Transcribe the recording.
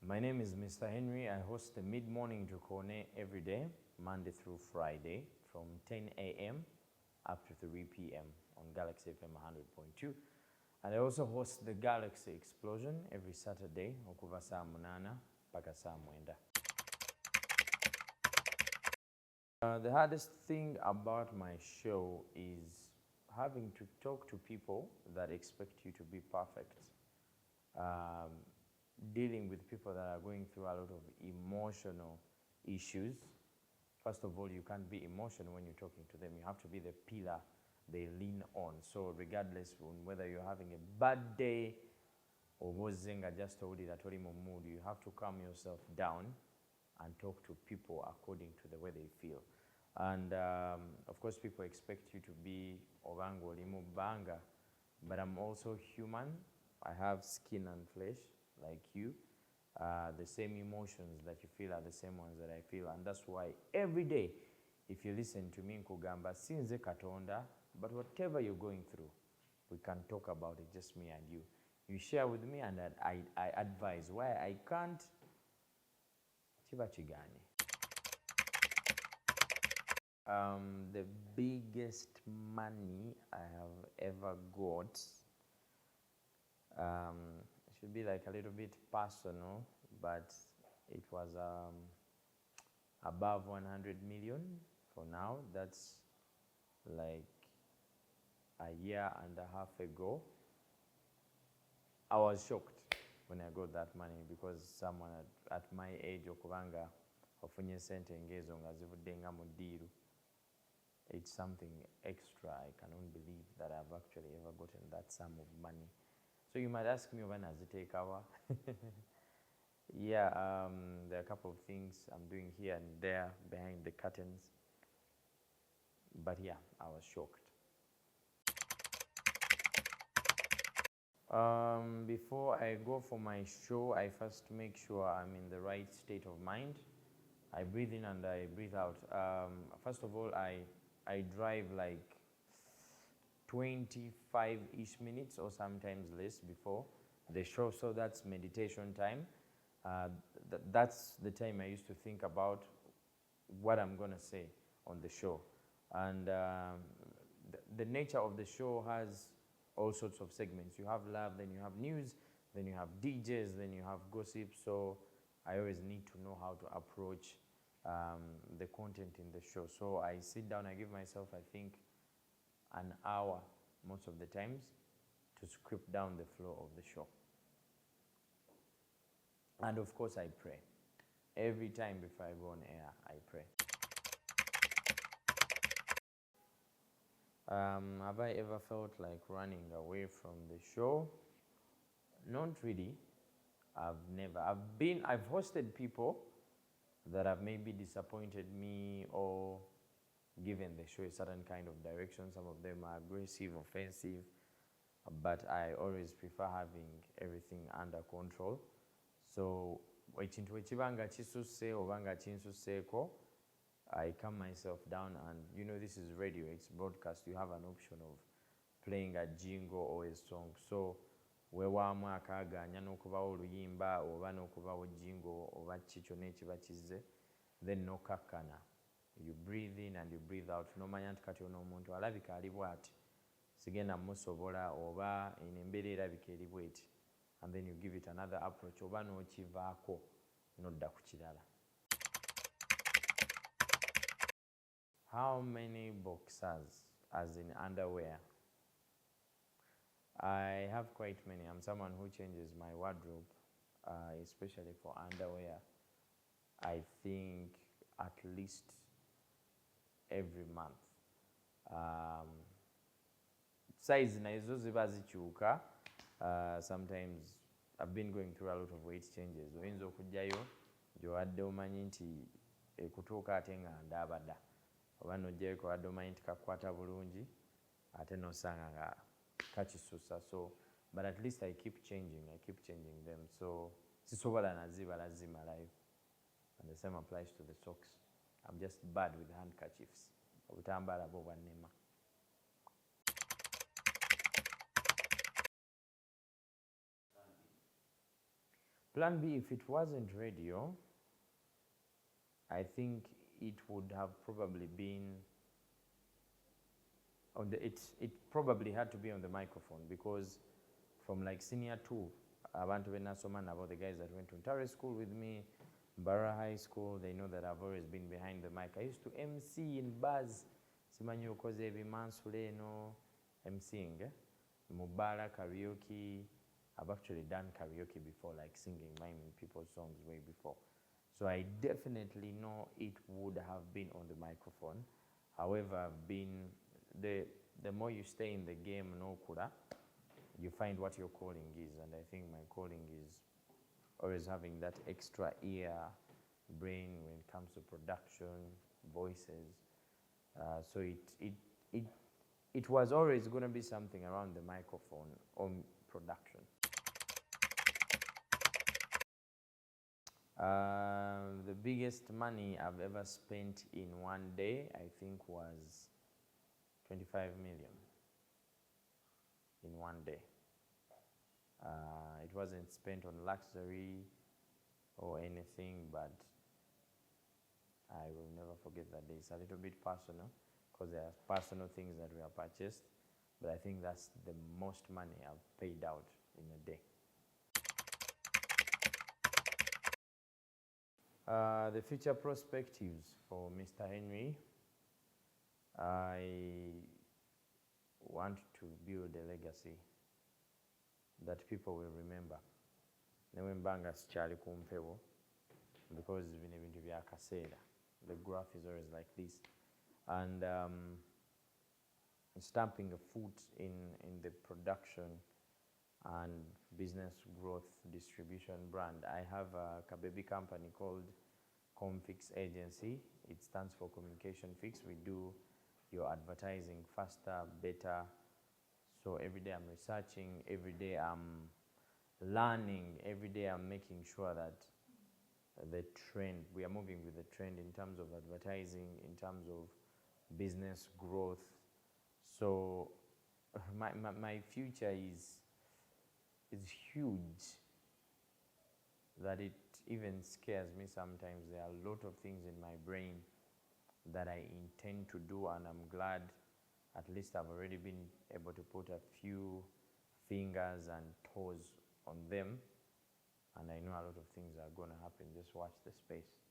My name is Mr. Henry. I host the mid-morning Tukoone every day, Monday through Friday, from 10 a.m. up to 3 p.m. on Galaxy FM 100.2. And I also host the Galaxy Explosion every Saturday, okuva saa munana mpaka saa mwenda. The hardest thing about my show is having to talk to people that expect you to be perfect. Dealing with people that are going through a lot of emotional issues. First of all, you can't be emotional when you're talking to them. You have to be the pillar they lean on. So regardless on whether you're having a bad day or wozenga just told it at mood, you have to calm yourself down and talk to people according to the way they feel. And of course, people expect you to be obango banga, but I'm also human. I have skin and flesh like you. The same emotions that you feel are the same ones that I feel, and that's why every day, if you listen to me nkugamba sinze katonda, but whatever you're going through, we can talk about it, just me and you. You share with me and I advise. Why I can't, chiba chigani. The biggest money I have ever got, should be like a little bit personal, but it was above 100 million for now. That's like a year and a half ago. I was shocked when I got that money because someone at my age okubanga ofunye sente ngezo nga zivudde nga mu ddiiru. It's something extra. I cannot believe that I've actually ever gotten that sum of money. So you might ask me when has it take hour? Yeah, there are a couple of things I'm doing here and there behind the curtains. But yeah, I was shocked. Before I go for my show, I first make sure I'm in the right state of mind. I breathe in and I breathe out. First of all, I drive like 25-ish minutes or sometimes less before the show, so that's meditation time. That's the time I used to think about what I'm gonna say on the show. And the nature of the show has all sorts of segments. You have love, then you have news, then you have DJs, then you have gossip. So I always need to know how to approach the content in the show. So I sit down, I give myself, I think, an hour most of the times to script down the flow of the show. And of course I pray. Every time before I go on air, I pray. Have I ever felt like running away from the show? Not really. I've hosted people that have maybe disappointed me or given the show a certain kind of direction. Some of them are aggressive, offensive, but I always prefer having everything under control. So ekintu ekibanga kisusse obanga kinsusseeko, I calm myself down, and you know this is radio, it's broadcast. You have an option of playing a jingle or a song. So weewaamu akaaganya n'okubawo oluyimba oba n'okubawo jingle oba kikyo n'ekiba kizze, then nokakkana. You breathe in and you breathe out. Nomanya nti kati ono omuntu alabika ali bw'ati, sigenda musobola oba eno embeera erabika eri bw'eti, and then you give it another approach oba n'okivaako n'odda ku kirala. How many boxers, as in underwear? I have quite many. I'm someone who changes my wardrobe, especially for underwear. I think at least every month. Size nazo ziba zikyuka. Sometimes I've been going through a lot of weight changes. Oyinza okujjayo gy'owadde omanyi nti ekutuuka ate nga ndaabadda. Oba n'ojjayo kowadde omanyi nti kakwata bulungi ate n'osanga nga kakisusa. So, but at least I keep changing them. So sisobola nazibala zimalayo. And the same applies to the socks. I'm just bad with handkerchiefs. Obutambala bwo bwannema. Plan B, if it wasn't radio, I think it would have probably been on the, it probably had to be on the microphone, because from like senior 2, abantu benasoma nabo, the guys that went to Ntare school with me, Barra High School, they know that I've always been behind the mic. I used to MC in bars. Simanyi okoze ebimansule no MCing, Mubara karaoke. I've actually done karaoke before, like singing, miming people's songs way before. So I definitely know it would have been on the microphone. However, I've been, the more you stay in the game, no kura, you find what your calling is. And I think my calling is always having that extra ear, brain when it comes to production, voices. So it was always going to be something around the microphone on production. The biggest money I've ever spent in one day, I think, was 25 million in one day. It wasn't spent on luxury or anything, but I will never forget that day. It's a little bit personal because there are personal things that were purchased, but I think that's the most money I've paid out in a day. The future perspectives for Mr. Henrie, I want to build a legacy that people will remember. Newembanga sikyali kumpewo, because bino ebintu bya kaseera. The graph is always like this. And stamping a foot in the production and business growth distribution brand. I have a baby company called Comfix Agency. It stands for Communication Fix. We do your advertising faster, better. So every day I'm researching, every day I'm learning, every day I'm making sure that the trend, we are moving with the trend in terms of advertising, in terms of business growth. So my future is huge, that it even scares me sometimes. There are a lot of things in my brain that I intend to do, and I'm glad at least I've already been able to put a few fingers and toes on them, and I know a lot of things are going to happen. Just watch the space.